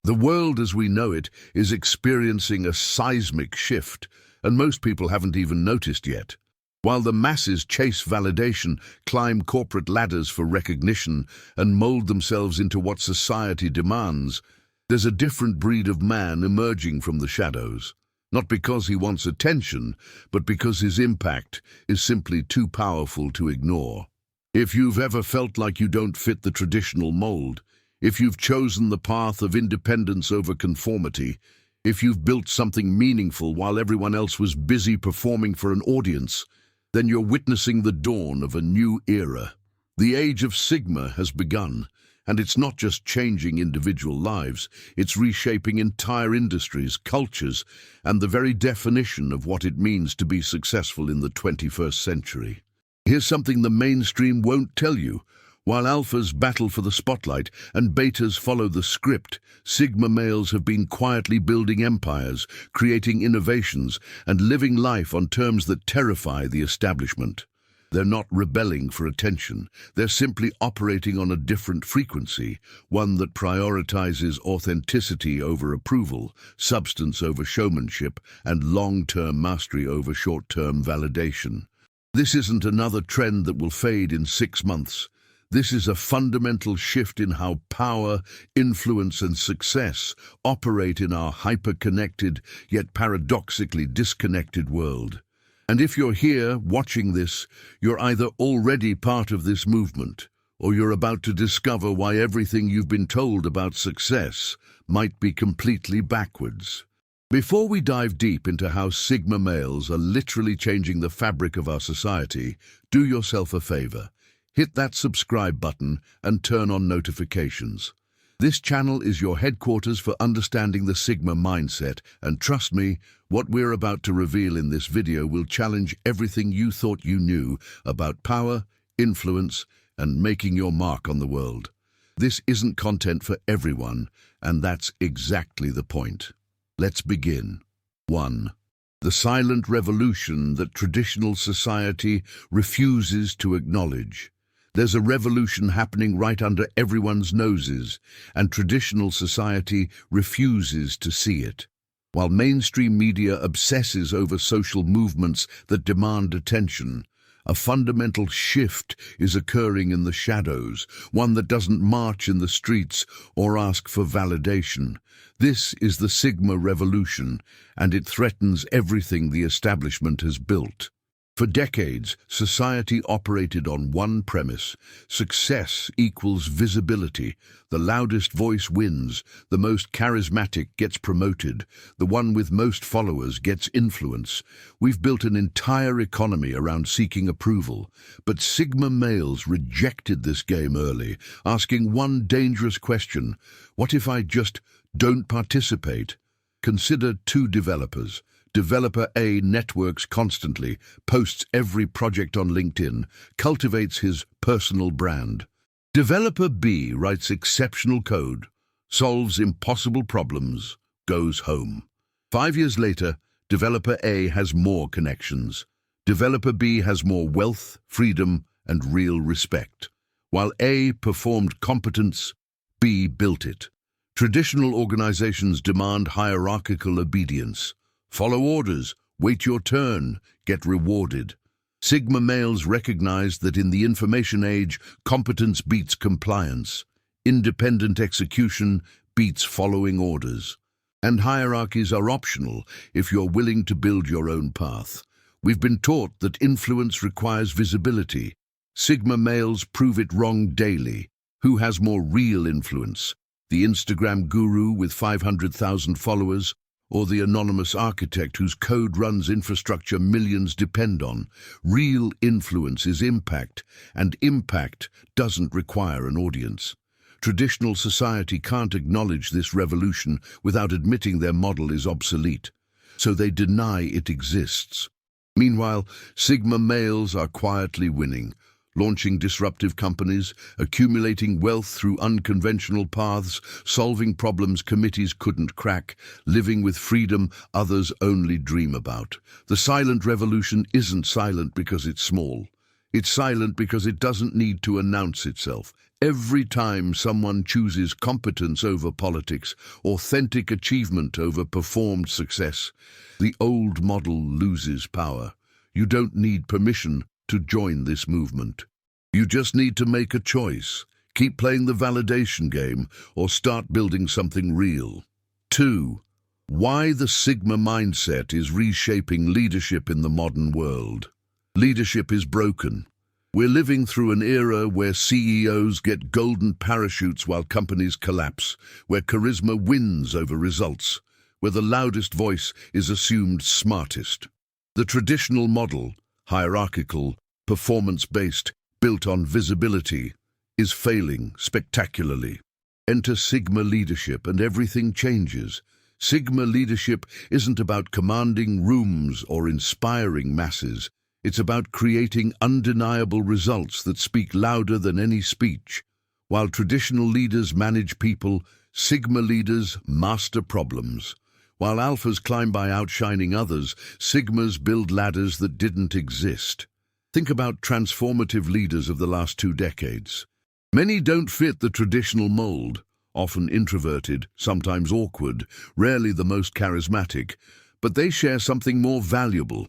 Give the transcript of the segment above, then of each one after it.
The world as we know it is experiencing a seismic shift, and most people haven't even noticed yet. While the masses chase validation, climb corporate ladders for recognition, and mold themselves into what society demands, there's a different breed of man emerging from the shadows. Not because he wants attention, but because his impact is simply too powerful to ignore. If you've ever felt like you don't fit the traditional mold, if you've chosen the path of independence over conformity, if you've built something meaningful while everyone else was busy performing for an audience, then you're witnessing the dawn of a new era. The age of Sigma has begun, and it's not just changing individual lives, it's reshaping entire industries, cultures, and the very definition of what it means to be successful in the 21st century. Here's something the mainstream won't tell you. While alphas battle for the spotlight and betas follow the script, Sigma males have been quietly building empires, creating innovations, and living life on terms that terrify the establishment. They're not rebelling for attention. They're simply operating on a different frequency, one that prioritizes authenticity over approval, substance over showmanship, and long-term mastery over short-term validation. This isn't another trend that will fade in 6 months. This is a fundamental shift in how power, influence, and success operate in our hyper-connected, yet paradoxically disconnected world. And if you're here watching this, you're either already part of this movement, or you're about to discover why everything you've been told about success might be completely backwards. Before we dive deep into how Sigma males are literally changing the fabric of our society, do yourself a favor. Hit that subscribe button and turn on notifications. This channel is your headquarters for understanding the Sigma mindset, and trust me, what we're about to reveal in this video will challenge everything you thought you knew about power, influence, and making your mark on the world. This isn't content for everyone, and that's exactly the point. Let's begin. 1. The silent revolution that traditional society refuses to acknowledge. There's a revolution happening right under everyone's noses, and traditional society refuses to see it. While mainstream media obsesses over social movements that demand attention, a fundamental shift is occurring in the shadows, one that doesn't march in the streets or ask for validation. This is the Sigma revolution, and it threatens everything the establishment has built. For decades, society operated on one premise: success equals visibility. The loudest voice wins, the most charismatic gets promoted, the one with most followers gets influence. We've built an entire economy around seeking approval, but Sigma males rejected this game early, asking one dangerous question: what if I just don't participate? Consider 2 developers. Developer A networks constantly, posts every project on LinkedIn, cultivates his personal brand. Developer B writes exceptional code, solves impossible problems, goes home. 5 years later, Developer A has more connections. Developer B has more wealth, freedom, and real respect. While A performed competence, B built it. Traditional organizations demand hierarchical obedience. Follow orders, wait your turn, get rewarded. Sigma males recognize that in the information age, competence beats compliance. Independent execution beats following orders. And hierarchies are optional if you're willing to build your own path. We've been taught that influence requires visibility. Sigma males prove it wrong daily. Who has more real influence? The Instagram guru with 500,000 followers, or the anonymous architect whose code runs infrastructure millions depend on? Real influence is impact, and impact doesn't require an audience. Traditional society can't acknowledge this revolution without admitting their model is obsolete, so they deny it exists. Meanwhile, Sigma males are quietly winning, launching disruptive companies, accumulating wealth through unconventional paths, solving problems committees couldn't crack, living with freedom others only dream about. The silent revolution isn't silent because it's small. It's silent because it doesn't need to announce itself. Every time someone chooses competence over politics, authentic achievement over performed success, the old model loses power. You don't need permission to join this movement. You just need to make a choice. Keep playing the validation game or start building something real. 2. Why the Sigma mindset is reshaping leadership in the modern world. Leadership is broken. We're living through an era where CEOs get golden parachutes while companies collapse, where charisma wins over results, where the loudest voice is assumed smartest. The traditional model, hierarchical, performance-based, built on visibility, is failing spectacularly. Enter Sigma leadership and everything changes. Sigma leadership isn't about commanding rooms or inspiring masses. It's about creating undeniable results that speak louder than any speech. While traditional leaders manage people, Sigma leaders master problems. While alphas climb by outshining others, Sigmas build ladders that didn't exist. Think about transformative leaders of the last 2 decades. Many don't fit the traditional mold, often introverted, sometimes awkward, rarely the most charismatic, but they share something more valuable.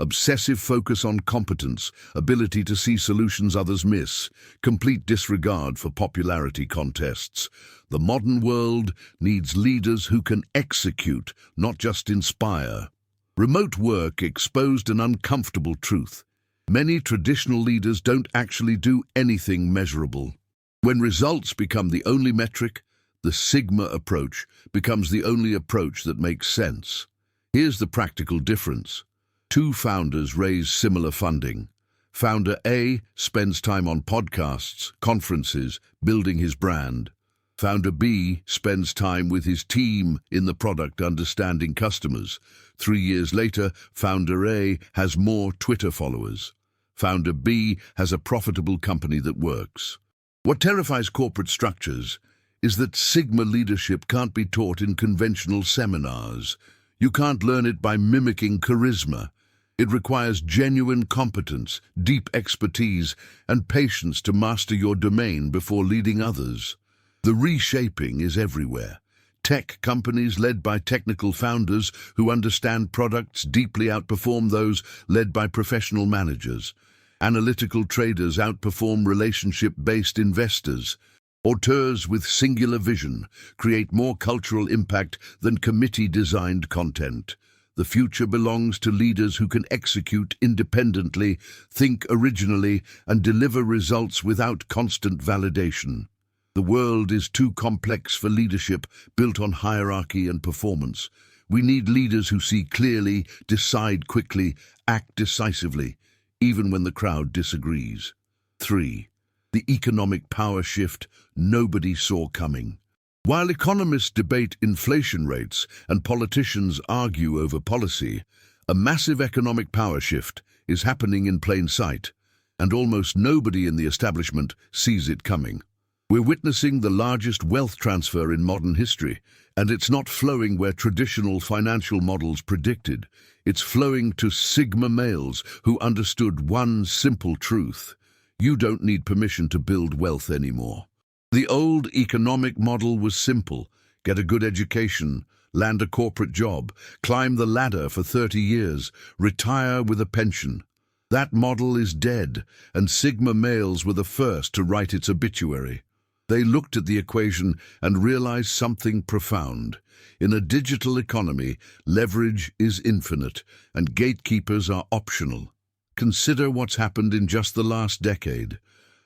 Obsessive focus on competence, ability to see solutions others miss, complete disregard for popularity contests. The modern world needs leaders who can execute, not just inspire. Remote work exposed an uncomfortable truth. Many traditional leaders don't actually do anything measurable. When results become the only metric, the Sigma approach becomes the only approach that makes sense. Here's the practical difference. 2 founders raise similar funding. Founder A spends time on podcasts, conferences, building his brand. Founder B spends time with his team in the product understanding customers. 3 years later, Founder A has more Twitter followers. Founder B has a profitable company that works. What terrifies corporate structures is that Sigma leadership can't be taught in conventional seminars. You can't learn it by mimicking charisma. It requires genuine competence, deep expertise, and patience to master your domain before leading others. The reshaping is everywhere. Tech companies led by technical founders who understand products deeply outperform those led by professional managers. Analytical traders outperform relationship-based investors. Auteurs with singular vision create more cultural impact than committee-designed content. The future belongs to leaders who can execute independently, think originally, and deliver results without constant validation. The world is too complex for leadership built on hierarchy and performance. We need leaders who see clearly, decide quickly, act decisively, even when the crowd disagrees. 3. The economic power shift nobody saw coming. While economists debate inflation rates and politicians argue over policy, a massive economic power shift is happening in plain sight, and almost nobody in the establishment sees it coming. We're witnessing the largest wealth transfer in modern history, and it's not flowing where traditional financial models predicted. It's flowing to Sigma males who understood one simple truth: you don't need permission to build wealth anymore. The old economic model was simple: get a good education, land a corporate job, climb the ladder for 30 years, retire with a pension. That model is dead, and Sigma males were the first to write its obituary. They looked at the equation and realized something profound. In a digital economy, leverage is infinite, and gatekeepers are optional. Consider what's happened in just the last decade.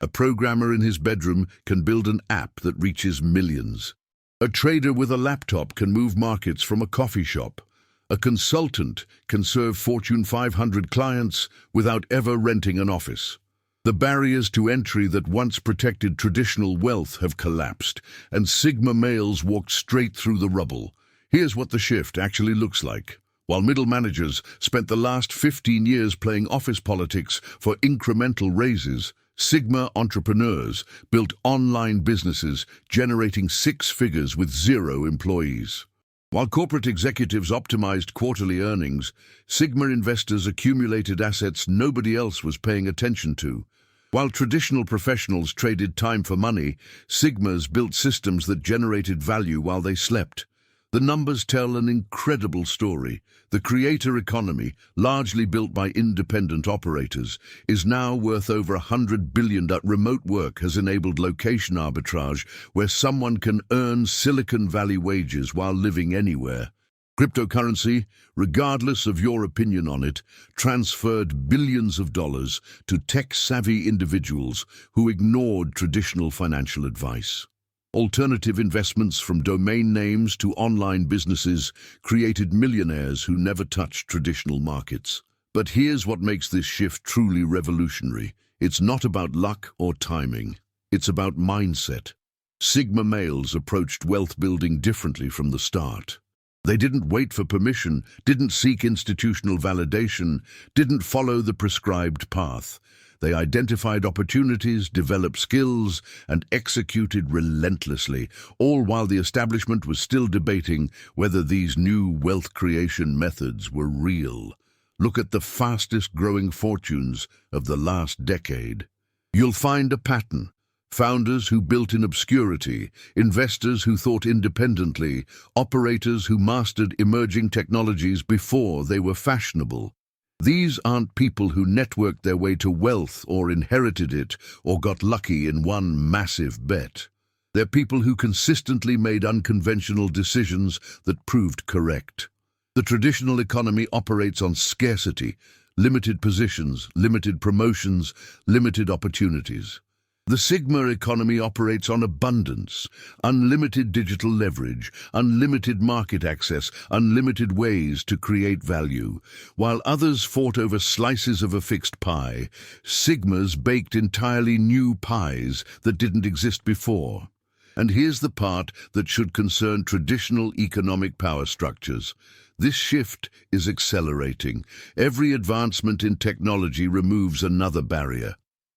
A programmer in his bedroom can build an app that reaches millions. A trader with a laptop can move markets from a coffee shop. A consultant can serve Fortune 500 clients without ever renting an office. The barriers to entry that once protected traditional wealth have collapsed, and Sigma males walked straight through the rubble. Here's what the shift actually looks like. While middle managers spent the last 15 years playing office politics for incremental raises, Sigma entrepreneurs built online businesses generating 6 figures with 0 employees. While corporate executives optimized quarterly earnings, Sigma investors accumulated assets nobody else was paying attention to. While traditional professionals traded time for money, Sigmas built systems that generated value while they slept. The numbers tell an incredible story. The creator economy, largely built by independent operators, is now worth over $100 billion. Remote work has enabled location arbitrage, where someone can earn Silicon Valley wages while living anywhere. Cryptocurrency, regardless of your opinion on it, transferred billions of dollars to tech-savvy individuals who ignored traditional financial advice. Alternative investments from domain names to online businesses created millionaires who never touched traditional markets. But here's what makes this shift truly revolutionary. It's not about luck or timing. It's about mindset. Sigma males approached wealth building differently from the start. They didn't wait for permission, didn't seek institutional validation, didn't follow the prescribed path. They identified opportunities, developed skills, and executed relentlessly, all while the establishment was still debating whether these new wealth creation methods were real. Look at the fastest-growing fortunes of the last decade. You'll find a pattern. Founders who built in obscurity, investors who thought independently, operators who mastered emerging technologies before they were fashionable. These aren't people who networked their way to wealth or inherited it or got lucky in one massive bet. They're people who consistently made unconventional decisions that proved correct. The traditional economy operates on scarcity, limited positions, limited promotions, limited opportunities. The Sigma economy operates on abundance, unlimited digital leverage, unlimited market access, unlimited ways to create value. While others fought over slices of a fixed pie, Sigmas baked entirely new pies that didn't exist before. And here's the part that should concern traditional economic power structures. This shift is accelerating. Every advancement in technology removes another barrier.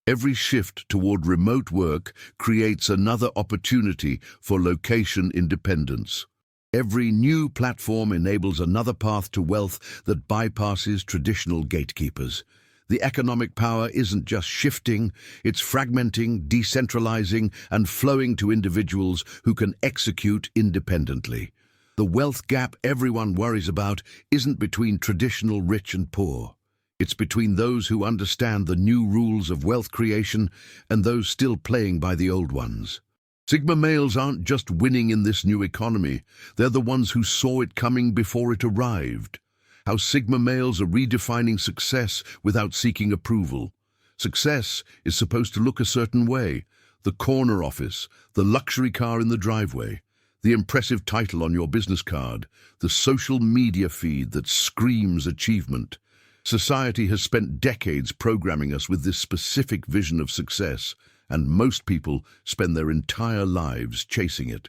Every shift toward remote work creates another opportunity for location independence. Every new platform enables another path to wealth that bypasses traditional gatekeepers. The economic power isn't just shifting, it's fragmenting, decentralizing, and flowing to individuals who can execute independently. The wealth gap everyone worries about isn't between traditional rich and poor. It's between those who understand the new rules of wealth creation and those still playing by the old ones. Sigma males aren't just winning in this new economy, they're the ones who saw it coming before it arrived. How Sigma males are redefining success without seeking approval. Success is supposed to look a certain way: the corner office, the luxury car in the driveway, the impressive title on your business card, the social media feed that screams achievement. Society has spent decades programming us with this specific vision of success, and most people spend their entire lives chasing it.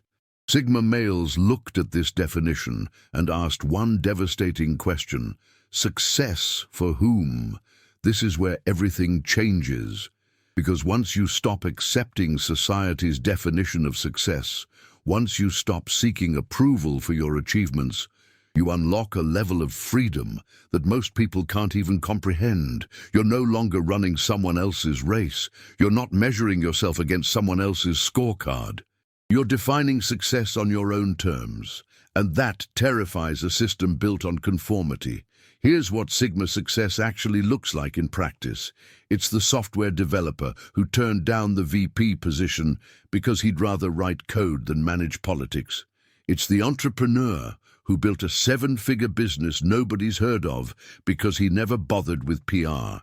Sigma males looked at this definition and asked one devastating question: success for whom? This is where everything changes. Because once you stop accepting society's definition of success, once you stop seeking approval for your achievements, you unlock a level of freedom that most people can't even comprehend. You're no longer running someone else's race. You're not measuring yourself against someone else's scorecard. You're defining success on your own terms, and that terrifies a system built on conformity. Here's what Sigma success actually looks like in practice. It's the software developer who turned down the VP position because he'd rather write code than manage politics. It's the entrepreneur who built a 7-figure business nobody's heard of because he never bothered with PR.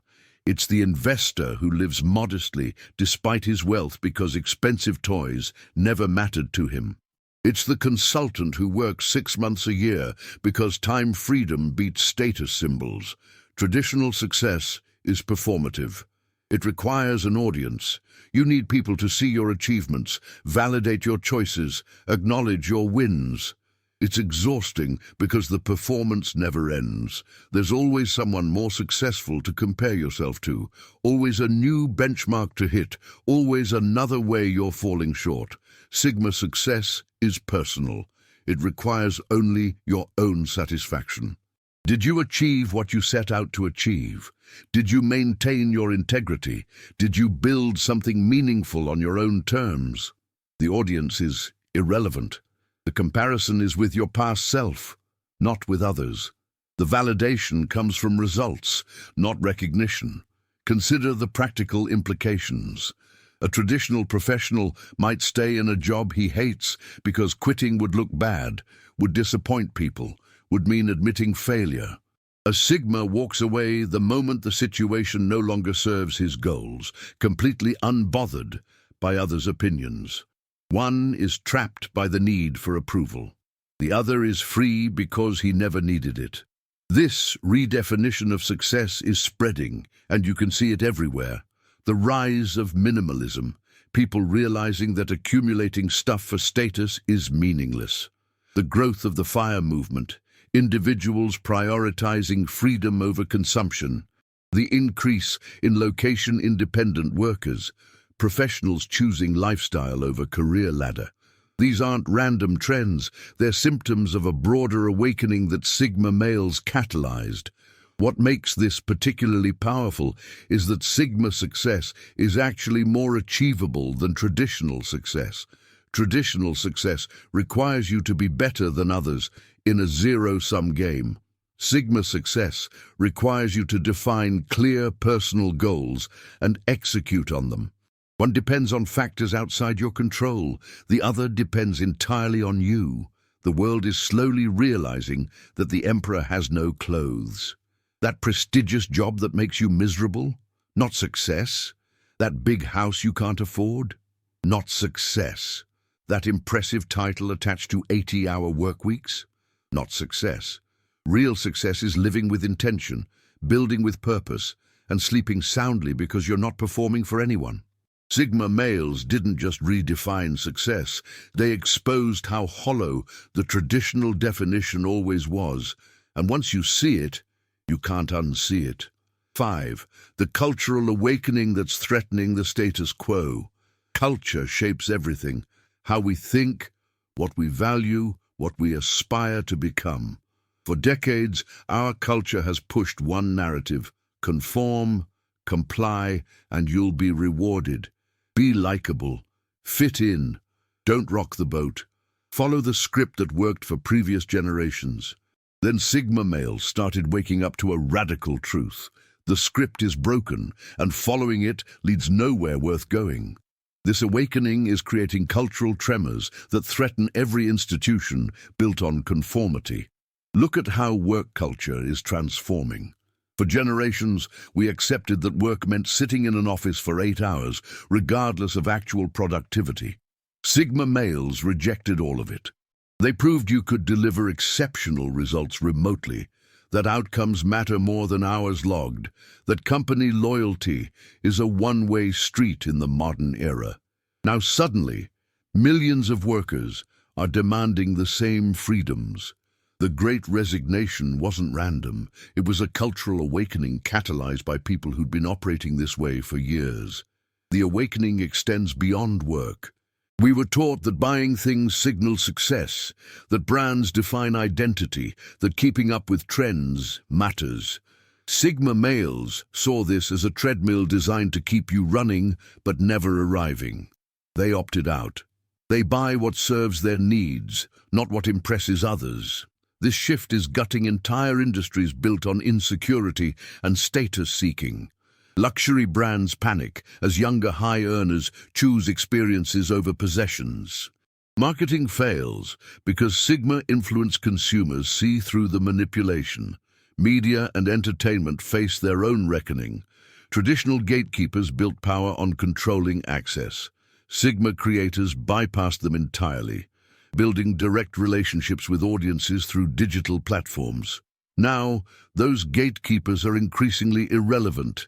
It's the investor who lives modestly despite his wealth because expensive toys never mattered to him. It's the consultant who works 6 months a year because time freedom beats status symbols. Traditional success is performative. It requires an audience. You need people to see your achievements, validate your choices, acknowledge your wins. It's exhausting because the performance never ends. There's always someone more successful to compare yourself to, always a new benchmark to hit, always another way you're falling short. Sigma success is personal. It requires only your own satisfaction. Did you achieve what you set out to achieve? Did you maintain your integrity? Did you build something meaningful on your own terms? The audience is irrelevant. The comparison is with your past self, not with others. The validation comes from results, not recognition. Consider the practical implications. A traditional professional might stay in a job he hates because quitting would look bad, would disappoint people, would mean admitting failure. A Sigma walks away the moment the situation no longer serves his goals, completely unbothered by others' opinions. One is trapped by the need for approval. The other is free because he never needed it. This redefinition of success is spreading, and you can see it everywhere. The rise of minimalism, people realizing that accumulating stuff for status is meaningless. The growth of the FIRE movement, individuals prioritizing freedom over consumption. The increase in location-independent workers, professionals choosing lifestyle over career ladder. These aren't random trends, they're symptoms of a broader awakening that Sigma males catalyzed. What makes this particularly powerful is that Sigma success is actually more achievable than traditional success. Traditional success requires you to be better than others in a zero-sum game. Sigma success requires you to define clear personal goals and execute on them. One depends on factors outside your control. The other depends entirely on you. The world is slowly realizing that the emperor has no clothes. That prestigious job that makes you miserable? Not success. That big house you can't afford? Not success. That impressive title attached to 80-hour work weeks? Not success. Real success is living with intention, building with purpose, and sleeping soundly because you're not performing for anyone. Sigma males didn't just redefine success, they exposed how hollow the traditional definition always was, and once you see it, you can't unsee it. 5. The cultural awakening that's threatening the status quo. Culture shapes everything. How we think, what we value, what we aspire to become. For decades, our culture has pushed one narrative: conform, comply, and you'll be rewarded. Be likable, fit in, don't rock the boat. Follow the script that worked for previous generations. Then Sigma males started waking up to a radical truth. The script is broken, and following it leads nowhere worth going. This awakening is creating cultural tremors that threaten every institution built on conformity. Look at how work culture is transforming. For generations, we accepted that work meant sitting in an office for 8 hours, regardless of actual productivity. Sigma males rejected all of it. They proved you could deliver exceptional results remotely, that outcomes matter more than hours logged, that company loyalty is a one-way street in the modern era. Now suddenly, millions of workers are demanding the same freedoms. The Great Resignation wasn't random. It was a cultural awakening catalyzed by people who'd been operating this way for years. The awakening extends beyond work. We were taught that buying things signals success, that brands define identity, that keeping up with trends matters. Sigma males saw this as a treadmill designed to keep you running but never arriving. They opted out. They buy what serves their needs, not what impresses others. This shift is gutting entire industries built on insecurity and status-seeking. Luxury brands panic as younger high earners choose experiences over possessions. Marketing fails because Sigma-influenced consumers see through the manipulation. Media and entertainment face their own reckoning. Traditional gatekeepers built power on controlling access. Sigma creators bypassed them entirely, building direct relationships with audiences through digital platforms. Now, those gatekeepers are increasingly irrelevant.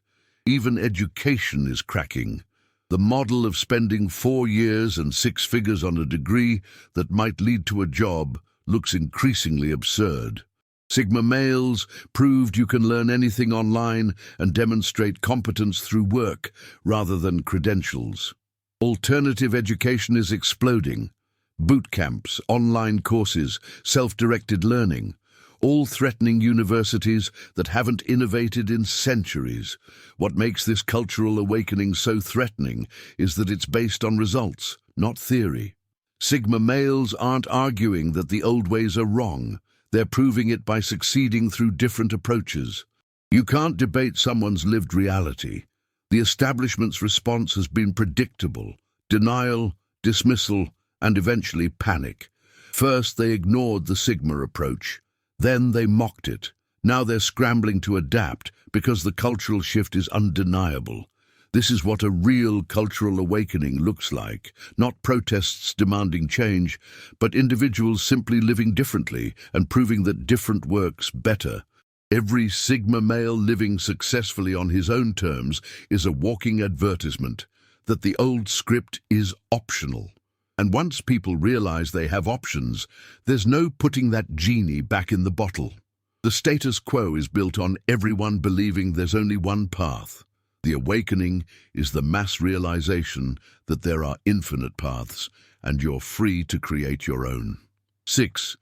Even education is cracking. The model of spending 4 years and 6 figures on a degree that might lead to a job looks increasingly absurd. Sigma males proved you can learn anything online and demonstrate competence through work rather than credentials. Alternative education is exploding. Boot camps, online courses, self-directed learning. all threatening universities that haven't innovated in centuries. What makes this cultural awakening so threatening is that it's based on results, not theory. Sigma males aren't arguing that the old ways are wrong. They're proving it by succeeding through different approaches. You can't debate someone's lived reality. The establishment's response has been predictable: denial, dismissal, and eventually panic. First, they ignored the Sigma approach. Then they mocked it. Now they're scrambling to adapt because the cultural shift is undeniable. This is what a real cultural awakening looks like. Not protests demanding change, but individuals simply living differently and proving that different works better. Every Sigma male living successfully on his own terms is a walking advertisement that the old script is optional. And once people realize they have options, there's no putting that genie back in the bottle. The status quo is built on everyone believing there's only one path. The awakening is the mass realization that there are infinite paths and you're free to create your own. 6.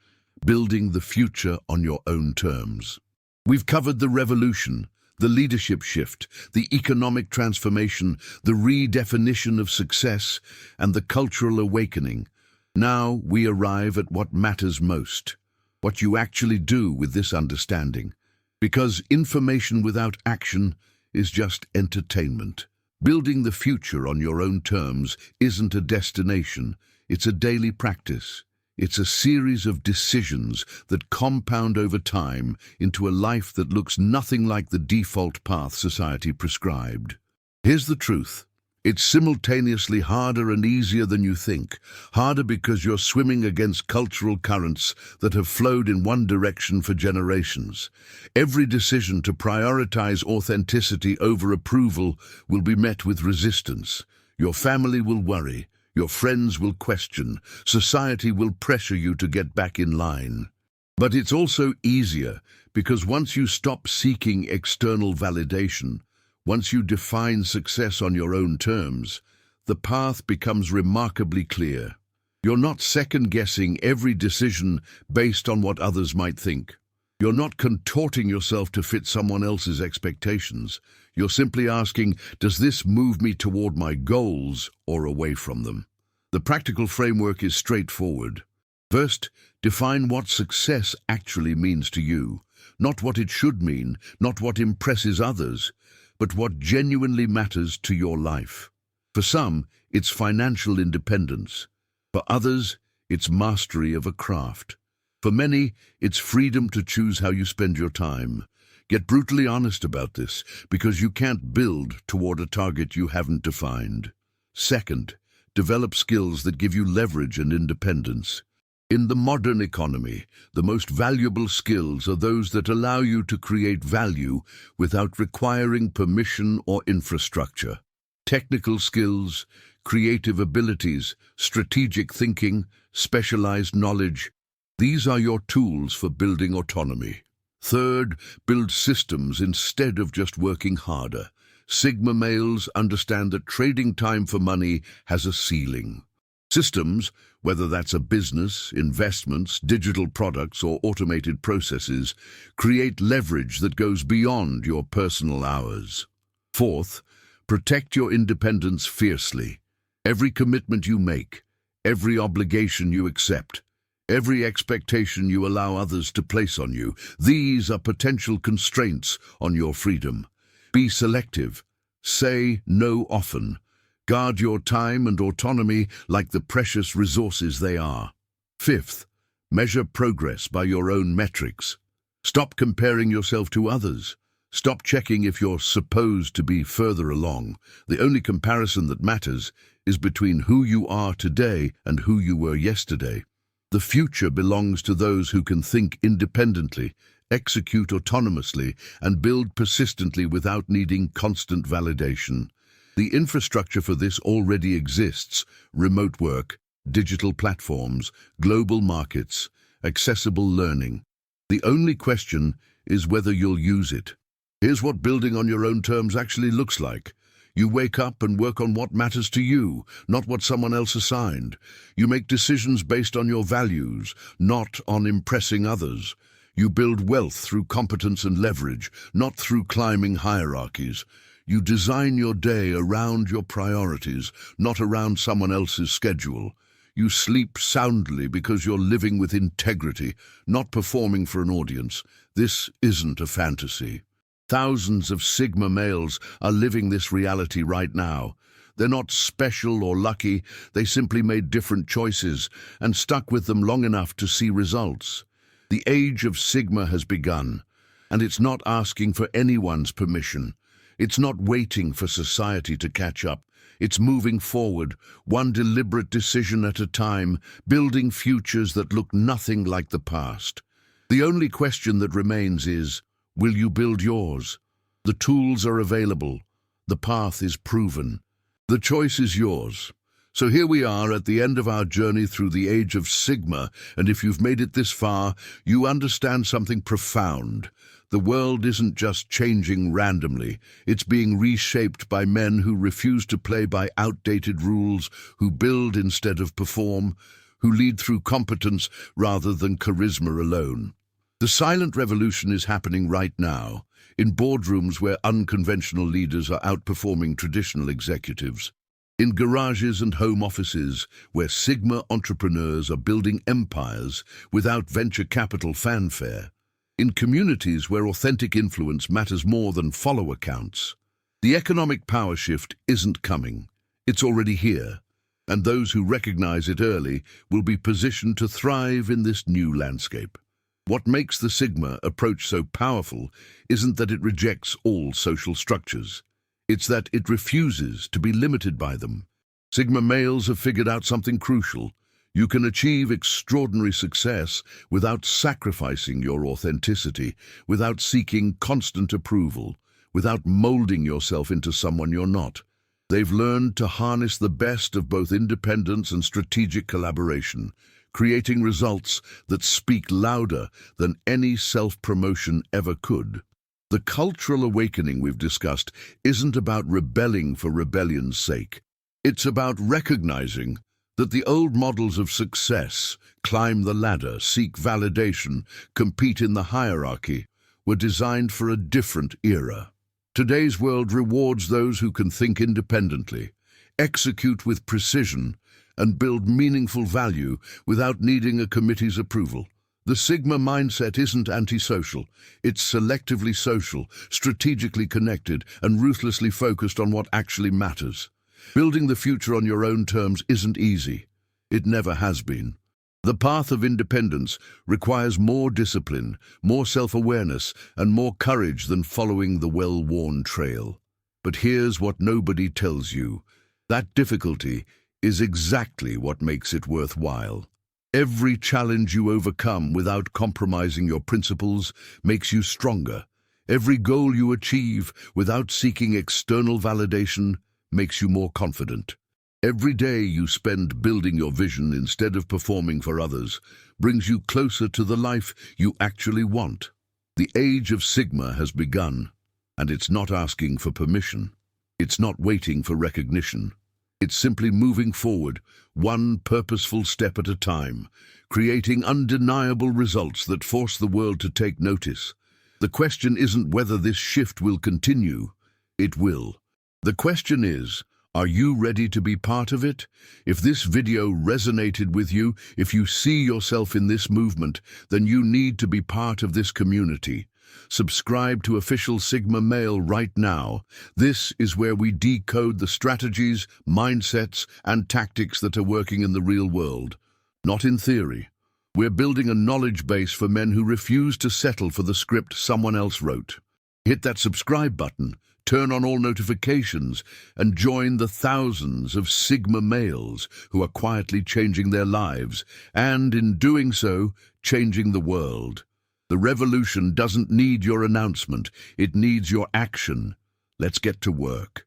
Building the future on your own terms. We've covered the revolution, the leadership shift, the economic transformation, the redefinition of success, and the cultural awakening. Now we arrive at what matters most, what you actually do with this understanding. Because information without action is just entertainment. Building the future on your own terms isn't a destination, it's a daily practice. It's a series of decisions that compound over time into a life that looks nothing like the default path society prescribed. Here's the truth. It's simultaneously harder and easier than you think. Harder because you're swimming against cultural currents that have flowed in one direction for generations. Every decision to prioritize authenticity over approval will be met with resistance. Your family will worry. Your friends will question. Society will pressure you to get back in line. But it's also easier because once you stop seeking external validation, once you define success on your own terms, the path becomes remarkably clear. You're not second-guessing every decision based on what others might think. You're not contorting yourself to fit someone else's expectations. You're simply asking, does this move me toward my goals or away from them? The practical framework is straightforward. First, define what success actually means to you. Not what it should mean, not what impresses others, but what genuinely matters to your life. For some, it's financial independence. For others, it's mastery of a craft. For many, it's freedom to choose how you spend your time. Get brutally honest about this, because you can't build toward a target you haven't defined. Second, develop skills that give you leverage and independence. In the modern economy, the most valuable skills are those that allow you to create value without requiring permission or infrastructure. Technical skills, creative abilities, strategic thinking, specialized knowledge, these are your tools for building autonomy. Third, build systems instead of just working harder. Sigma males understand that trading time for money has a ceiling. Systems, whether that's a business, investments, digital products, or automated processes, create leverage that goes beyond your personal hours. Fourth, protect your independence fiercely. Every commitment you make, every obligation you accept, every expectation you allow others to place on you, these are potential constraints on your freedom. Be selective. Say no often. Guard your time and autonomy like the precious resources they are. Fifth, measure progress by your own metrics. Stop comparing yourself to others. Stop checking if you're supposed to be further along. The only comparison that matters is between who you are today and who you were yesterday. The future belongs to those who can think independently, execute autonomously, and build persistently without needing constant validation. The infrastructure for this already exists: remote work, digital platforms, global markets, accessible learning. The only question is whether you'll use it. Here's what building on your own terms actually looks like. You wake up and work on what matters to you, not what someone else assigned. You make decisions based on your values, not on impressing others. You build wealth through competence and leverage, not through climbing hierarchies. You design your day around your priorities, not around someone else's schedule. You sleep soundly because you're living with integrity, not performing for an audience. This isn't a fantasy. Thousands of Sigma males are living this reality right now. They're not special or lucky, they simply made different choices and stuck with them long enough to see results. The age of Sigma has begun, and it's not asking for anyone's permission. It's not waiting for society to catch up. It's moving forward, one deliberate decision at a time, building futures that look nothing like the past. The only question that remains is, will you build yours? The tools are available. The path is proven. The choice is yours. So here we are at the end of our journey through the age of Sigma, and if you've made it this far, you understand something profound. The world isn't just changing randomly. It's being reshaped by men who refuse to play by outdated rules, who build instead of perform, who lead through competence rather than charisma alone. The silent revolution is happening right now, in boardrooms where unconventional leaders are outperforming traditional executives, in garages and home offices where Sigma entrepreneurs are building empires without venture capital fanfare, in communities where authentic influence matters more than follower counts. The economic power shift isn't coming. It's already here, and those who recognize it early will be positioned to thrive in this new landscape. What makes the Sigma approach so powerful isn't that it rejects all social structures. It's that it refuses to be limited by them. Sigma males have figured out something crucial. You can achieve extraordinary success without sacrificing your authenticity, without seeking constant approval, without molding yourself into someone you're not. They've learned to harness the best of both independence and strategic collaboration, creating results that speak louder than any self-promotion ever could. The cultural awakening we've discussed isn't about rebelling for rebellion's sake. It's about recognizing that the old models of success, climb the ladder, seek validation, compete in the hierarchy, were designed for a different era. Today's world rewards those who can think independently, execute with precision, and build meaningful value without needing a committee's approval. The Sigma mindset isn't antisocial. It's selectively social, strategically connected, and ruthlessly focused on what actually matters. Building the future on your own terms isn't easy. It never has been. The path of independence requires more discipline, more self-awareness, and more courage than following the well-worn trail. But here's what nobody tells you. That difficulty is exactly what makes it worthwhile. Every challenge you overcome without compromising your principles makes you stronger. Every goal you achieve without seeking external validation makes you more confident. Every day you spend building your vision instead of performing for others brings you closer to the life you actually want. The age of Sigma has begun, and it's not asking for permission. It's not waiting for recognition. It's simply moving forward, one purposeful step at a time, creating undeniable results that force the world to take notice. The question isn't whether this shift will continue. It will. The question is, are you ready to be part of it? If this video resonated with you, if you see yourself in this movement, then you need to be part of this community. Subscribe to Official Sigma Male right now. This is where we decode the strategies, mindsets, and tactics that are working in the real world, not in theory. We're building a knowledge base for men who refuse to settle for the script someone else wrote. Hit that subscribe button, turn on all notifications, and join the thousands of Sigma males who are quietly changing their lives, and in doing so, changing the world. The revolution doesn't need your announcement, it needs your action. Let's get to work.